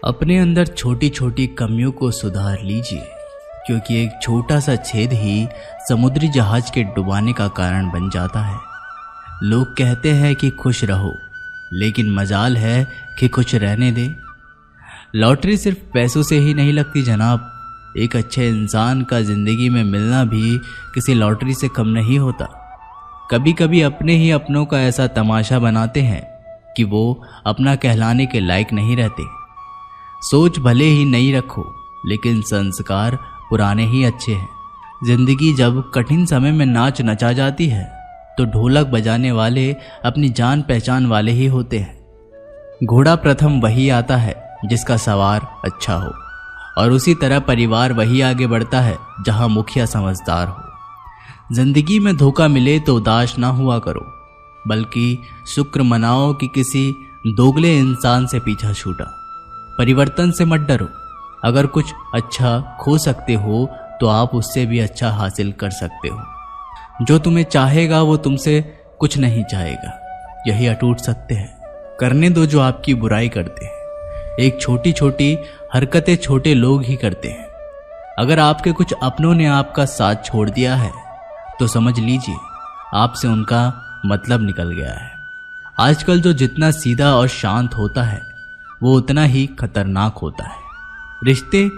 अपने अंदर छोटी छोटी कमियों को सुधार लीजिए, क्योंकि एक छोटा सा छेद ही समुद्री जहाज के डुबाने का कारण बन जाता है। लोग कहते हैं कि खुश रहो, लेकिन मजाल है कि खुश रहने दे। लॉटरी सिर्फ पैसों से ही नहीं लगती जनाब। एक अच्छे इंसान का जिंदगी में मिलना भी किसी लॉटरी से कम नहीं होता। कभी कभी अपने ही अपनों का ऐसा तमाशा बनाते हैं कि वो अपना कहलाने के लायक नहीं रहते। सोच भले ही नई रखो, लेकिन संस्कार पुराने ही अच्छे हैं। जिंदगी जब कठिन समय में नाच नचा जाती है तो ढोलक बजाने वाले अपनी जान पहचान वाले ही होते हैं। घोड़ा प्रथम वही आता है जिसका सवार अच्छा हो, और उसी तरह परिवार वही आगे बढ़ता है जहां मुखिया समझदार हो। जिंदगी में धोखा मिले तो उदास ना हुआ करो, बल्कि शुक्र मनाओ कि किसी दोगले इंसान से पीछा छूटा। परिवर्तन से मत डरो। अगर कुछ अच्छा खो सकते हो तो आप उससे भी अच्छा हासिल कर सकते हो। जो तुम्हें चाहेगा वो तुमसे कुछ नहीं चाहेगा, यही अटूट सत्य है। करने दो जो आपकी बुराई करते हैं। एक छोटी छोटी हरकतें छोटे लोग ही करते हैं। अगर आपके कुछ अपनों ने आपका साथ छोड़ दिया है तो समझ लीजिए आपसे उनका मतलब निकल गया है। आजकल जो जितना सीधा और शांत होता है वो उतना ही खतरनाक होता है। रिश्ते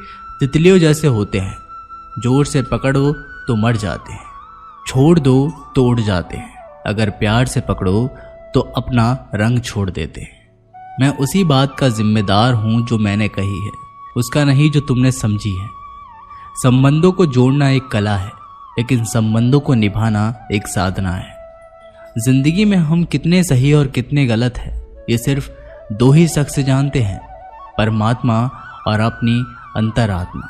तितलियों जैसे होते हैं, जोर से पकड़ो तो मर जाते हैं, छोड़ दो तो उड़ जाते हैं। अगर प्यार से पकड़ो तो अपना रंग छोड़ देते हैं। मैं उसी बात का जिम्मेदार हूं जो मैंने कही है, उसका नहीं जो तुमने समझी है। संबंधों को जोड़ना एक कला है, लेकिन संबंधों को निभाना एक साधना है। जिंदगी में हम कितने सही और कितने गलत हैं ये सिर्फ दो ही शख्स जानते हैं, परमात्मा और अपनी अंतरात्मा।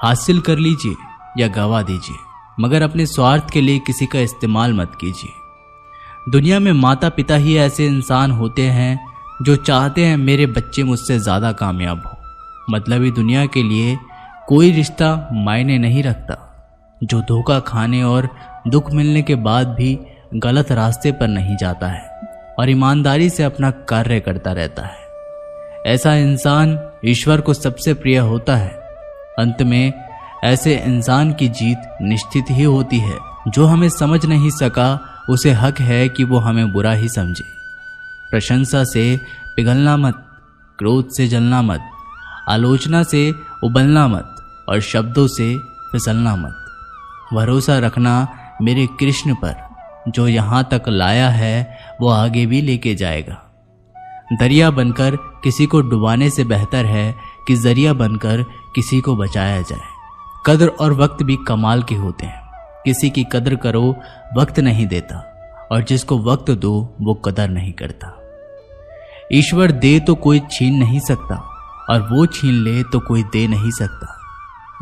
हासिल कर लीजिए या गवा दीजिए, मगर अपने स्वार्थ के लिए किसी का इस्तेमाल मत कीजिए। दुनिया में माता पिता ही ऐसे इंसान होते हैं जो चाहते हैं मेरे बच्चे मुझसे ज़्यादा कामयाब हो। मतलबी दुनिया के लिए कोई रिश्ता मायने नहीं रखता। जो धोखा खाने और दुख मिलने के बाद भी गलत रास्ते पर नहीं जाता है और ईमानदारी से अपना कार्य करता रहता है, ऐसा इंसान ईश्वर को सबसे प्रिय होता है। अंत में ऐसे इंसान की जीत निश्चित ही होती है। जो हमें समझ नहीं सका उसे हक है कि वो हमें बुरा ही समझे। प्रशंसा से पिघलना मत, क्रोध से जलना मत, आलोचना से उबलना मत और शब्दों से फिसलना मत। भरोसा रखना मेरे कृष्ण पर, जो यहाँ तक लाया है वो आगे भी लेके जाएगा। दरिया बनकर किसी को डुबाने से बेहतर है कि जरिया बनकर किसी को बचाया जाए। कद्र और वक्त भी कमाल के होते हैं। किसी की कद्र करो, वक्त नहीं देता, और जिसको वक्त दो वो कदर नहीं करता। ईश्वर दे तो कोई छीन नहीं सकता, और वो छीन ले तो कोई दे नहीं सकता।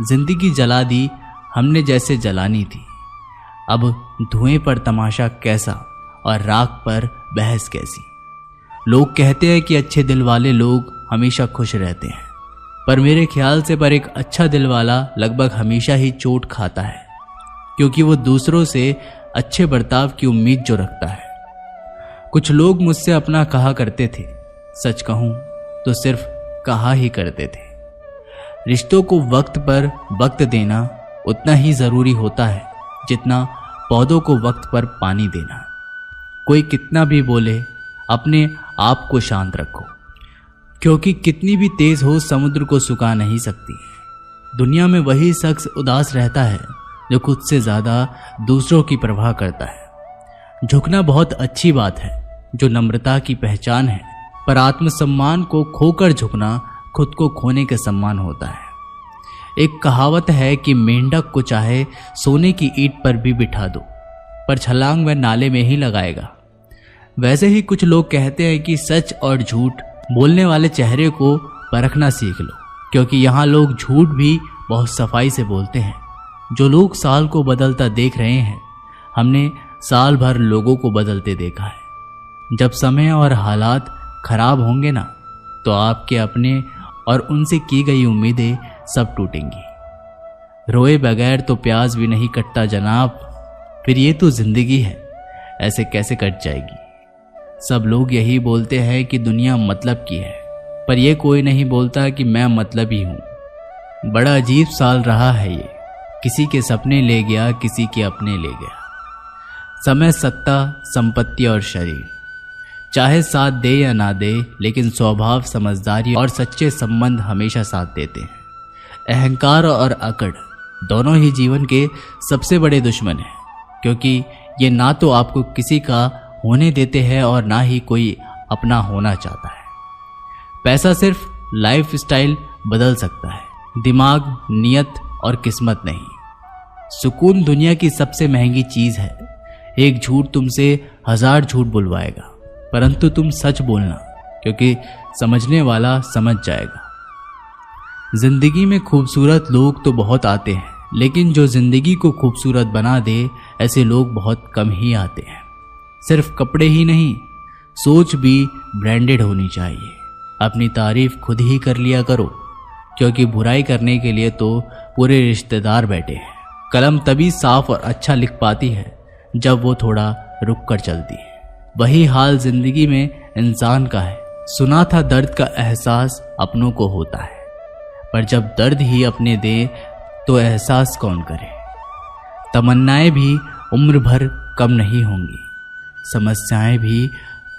जिंदगी जला दी हमने जैसे जलानी थी। अब धुएं पर तमाशा कैसा और राख पर बहस कैसी। लोग कहते हैं कि अच्छे दिल वाले लोग हमेशा खुश रहते हैं, पर मेरे ख्याल से पर एक अच्छा दिल वाला लगभग हमेशा ही चोट खाता है, क्योंकि वो दूसरों से अच्छे बर्ताव की उम्मीद जो रखता है। कुछ लोग मुझसे अपना कहा करते थे, सच कहूं तो सिर्फ कहा ही करते थे। रिश्तों को वक्त पर वक्त देना उतना ही जरूरी होता है जितना पौधों को वक्त पर पानी देना। कोई कितना भी बोले, अपने आप को शांत रखो, क्योंकि कितनी भी तेज हो समुद्र को सुखा नहीं सकती। दुनिया में वही शख्स उदास रहता है जो खुद से ज्यादा दूसरों की परवाह करता है। झुकना बहुत अच्छी बात है, जो नम्रता की पहचान है, पर आत्मसम्मान को खोकर झुकना खुद को खोने के सम्मान होता है। एक कहावत है कि मेंढक को चाहे सोने की ईंट पर भी बिठा दो, पर छलांग वह नाले में ही लगाएगा। वैसे ही कुछ लोग कहते हैं कि सच और झूठ बोलने वाले चेहरे को परखना सीख लो, क्योंकि यहाँ लोग झूठ भी बहुत सफाई से बोलते हैं। जो लोग साल को बदलता देख रहे हैं, हमने साल भर लोगों को बदलते देखा है। जब समय और हालात खराब होंगे ना, तो आपके अपने और उनसे की गई उम्मीदें सब टूटेंगी। रोए बगैर तो प्याज भी नहीं कटता जनाब। फिर ये तो जिंदगी है, ऐसे कैसे कट जाएगी। सब लोग यही बोलते हैं कि दुनिया मतलब की है, पर यह कोई नहीं बोलता कि मैं मतलबी हूं। बड़ा अजीब साल रहा है ये, किसी के सपने ले गया, किसी के अपने ले गया। समय, सत्ता, संपत्ति और शरीर चाहे साथ दे या ना दे, लेकिन स्वभाव, समझदारी और सच्चे संबंध हमेशा साथ देते हैं। अहंकार और अकड़ दोनों ही जीवन के सबसे बड़े दुश्मन हैं, क्योंकि ये ना तो आपको किसी का होने देते हैं और ना ही कोई अपना होना चाहता है। पैसा सिर्फ लाइफ स्टाइल बदल सकता है, दिमाग, नियत और किस्मत नहीं। सुकून दुनिया की सबसे महंगी चीज है। एक झूठ तुमसे 1000 झूठ बुलवाएगा, परंतु तुम सच बोलना, क्योंकि समझने वाला समझ जाएगा। जिंदगी में खूबसूरत लोग तो बहुत आते हैं, लेकिन जो जिंदगी को खूबसूरत बना दे, ऐसे लोग बहुत कम ही आते हैं। सिर्फ कपड़े ही नहीं, सोच भी ब्रांडेड होनी चाहिए। अपनी तारीफ खुद ही कर लिया करो, क्योंकि बुराई करने के लिए तो पूरे रिश्तेदार बैठे हैं। कलम तभी साफ और अच्छा लिख पाती है जब वो थोड़ा रुक कर चलती है। वही हाल जिंदगी में इंसान का है। सुना था दर्द का एहसास अपनों को होता है, पर जब दर्द ही अपने दे तो एहसास कौन करे। तमन्नाएं भी उम्र भर कम नहीं होंगी, समस्याएं भी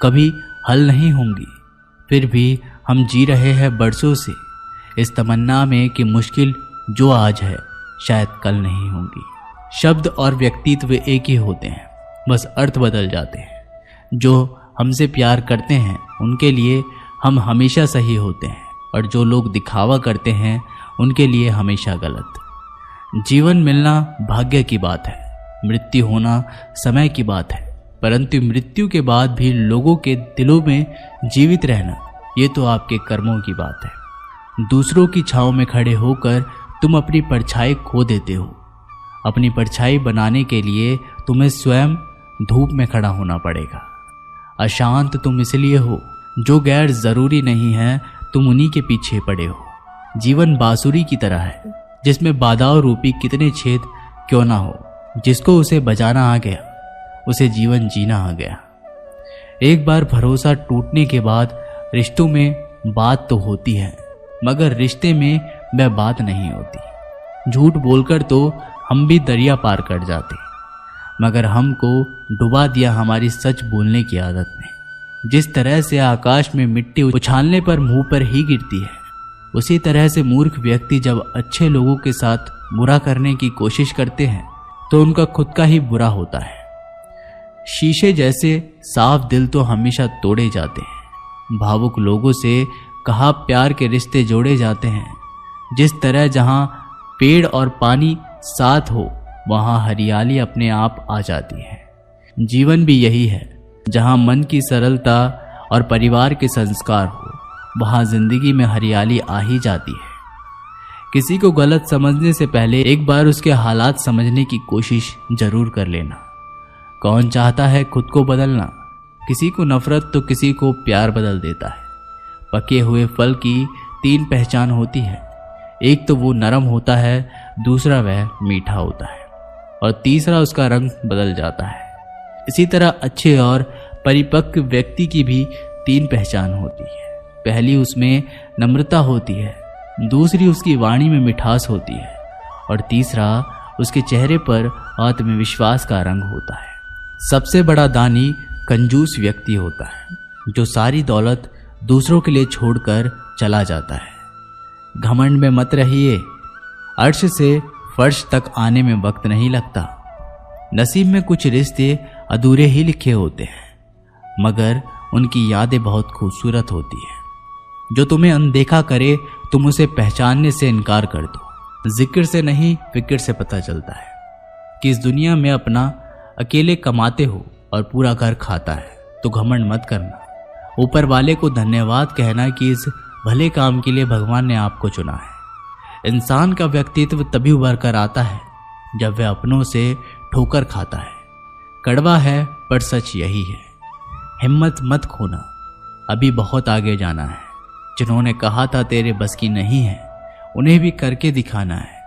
कभी हल नहीं होंगी, फिर भी हम जी रहे हैं बरसों से इस तमन्ना में कि मुश्किल जो आज है शायद कल नहीं होंगी। शब्द और व्यक्तित्व एक ही होते हैं, बस अर्थ बदल जाते हैं। जो हमसे प्यार करते हैं उनके लिए हम हमेशा सही होते हैं, और जो लोग दिखावा करते हैं उनके लिए हमेशा गलत। जीवन मिलना भाग्य की बात है, मृत्यु होना समय की बात है, परंतु मृत्यु के बाद भी लोगों के दिलों में जीवित रहना, ये तो आपके कर्मों की बात है। दूसरों की छांव में खड़े होकर तुम अपनी परछाई खो देते हो। अपनी परछाई बनाने के लिए तुम्हें स्वयं धूप में खड़ा होना पड़ेगा। अशांत तुम इसलिए हो, जो गैर जरूरी नहीं है तुम उन्हीं के पीछे पड़े हो। जीवन बांसुरी की तरह है, जिसमें बाधाओं रूपी कितने छेद क्यों ना हो, जिसको उसे बजाना आ गया उसे जीवन जीना आ गया। एक बार भरोसा टूटने के बाद रिश्तों में बात तो होती है, मगर रिश्ते में वह बात नहीं होती। झूठ बोलकर तो हम भी दरिया पार कर जाते, मगर हमको डुबा दिया हमारी सच बोलने की आदत ने। जिस तरह से आकाश में मिट्टी उछालने पर मुंह पर ही गिरती है, उसी तरह से मूर्ख व्यक्ति जब अच्छे लोगों के साथ बुरा करने की कोशिश करते हैं तो उनका खुद का ही बुरा होता है। शीशे जैसे साफ दिल तो हमेशा तोड़े जाते हैं। भावुक लोगों से कहा प्यार के रिश्ते जोड़े जाते हैं। जिस तरह जहां पेड़ और पानी साथ हो, वहां हरियाली अपने आप आ जाती है। जीवन भी यही है, जहां मन की सरलता और परिवार के संस्कार हो, वहां जिंदगी में हरियाली आ ही जाती है। किसी को गलत समझने से पहले एक बार उसके हालात समझने की कोशिश जरूर कर लेना। कौन चाहता है खुद को बदलना? किसी को नफरत तो किसी को प्यार बदल देता है। पके हुए फल की 3 पहचान होती है, एक तो वो नरम होता है, दूसरा वह मीठा होता है, और तीसरा उसका रंग बदल जाता है। इसी तरह अच्छे और परिपक्व व्यक्ति की भी 3 पहचान होती है। पहली उसमें नम्रता होती है, दूसरी उसकी वाणी में मिठास होती है, और तीसरा उसके चेहरे पर आत्मविश्वास का रंग होता है। सबसे बड़ा दानी कंजूस व्यक्ति होता है, जो सारी दौलत दूसरों के लिए छोड़कर चला जाता है। घमंड में मत रहिए, अर्श से फर्श तक आने में वक्त नहीं लगता। नसीब में कुछ रिश्ते अधूरे ही लिखे होते हैं, मगर उनकी यादें बहुत खूबसूरत होती हैं। जो तुम्हें अनदेखा करे तुम उसे पहचानने से इनकार कर दो। जिक्र से नहीं फिक्र से पता चलता है कि इस दुनिया में अपना अकेले कमाते हो और पूरा घर खाता है, तो घमंड मत करना। ऊपर वाले को धन्यवाद कहना कि इस भले काम के लिए भगवान ने आपको चुना है। इंसान का व्यक्तित्व तभी उभर कर आता है जब वह अपनों से ठोकर खाता है। कड़वा है पर सच यही है। हिम्मत मत खोना, अभी बहुत आगे जाना है। जिन्होंने कहा था तेरे बस की नहीं है, उन्हें भी करके दिखाना है।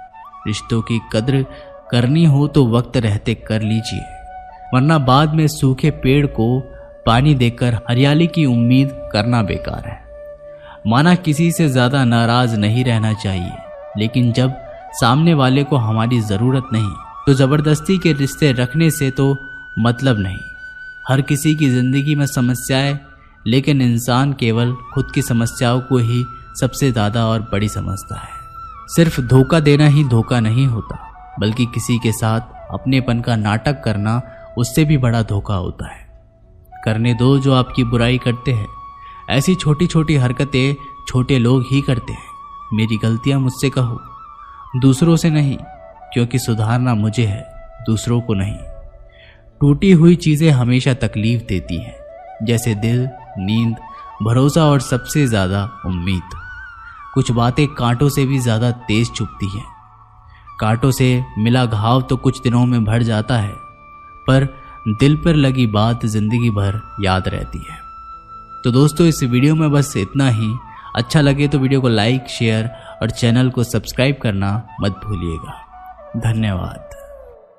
रिश्तों की कद्र करनी हो तो वक्त रहते कर लीजिए, वरना बाद में सूखे पेड़ को पानी देकर हरियाली की उम्मीद करना बेकार है। माना किसी से ज़्यादा नाराज़ नहीं रहना चाहिए, लेकिन जब सामने वाले को हमारी ज़रूरत नहीं तो ज़बरदस्ती के रिश्ते रखने से तो मतलब नहीं। हर किसी की ज़िंदगी में समस्याएं, लेकिन इंसान केवल खुद की समस्याओं को ही सबसे ज़्यादा और बड़ी समझता है। सिर्फ धोखा देना ही धोखा नहीं होता, बल्कि किसी के साथ अपनेपन का नाटक करना उससे भी बड़ा धोखा होता है। करने दो जो आपकी बुराई करते हैं। ऐसी छोटी छोटी हरकतें छोटे लोग ही करते हैं। मेरी गलतियां मुझसे कहो, दूसरों से नहीं, क्योंकि सुधारना मुझे है, दूसरों को नहीं। टूटी हुई चीज़ें हमेशा तकलीफ देती हैं, जैसे दिल, नींद, भरोसा और सबसे ज़्यादा उम्मीद। कुछ बातें कांटों से भी ज़्यादा तेज चुभती हैं। कांटों से मिला घाव तो कुछ दिनों में भर जाता है, पर दिल पर लगी बात जिंदगी भर याद रहती है। तो दोस्तों, इस वीडियो में बस इतना ही। अच्छा लगे तो वीडियो को लाइक, शेयर और चैनल को सब्सक्राइब करना मत भूलिएगा। धन्यवाद।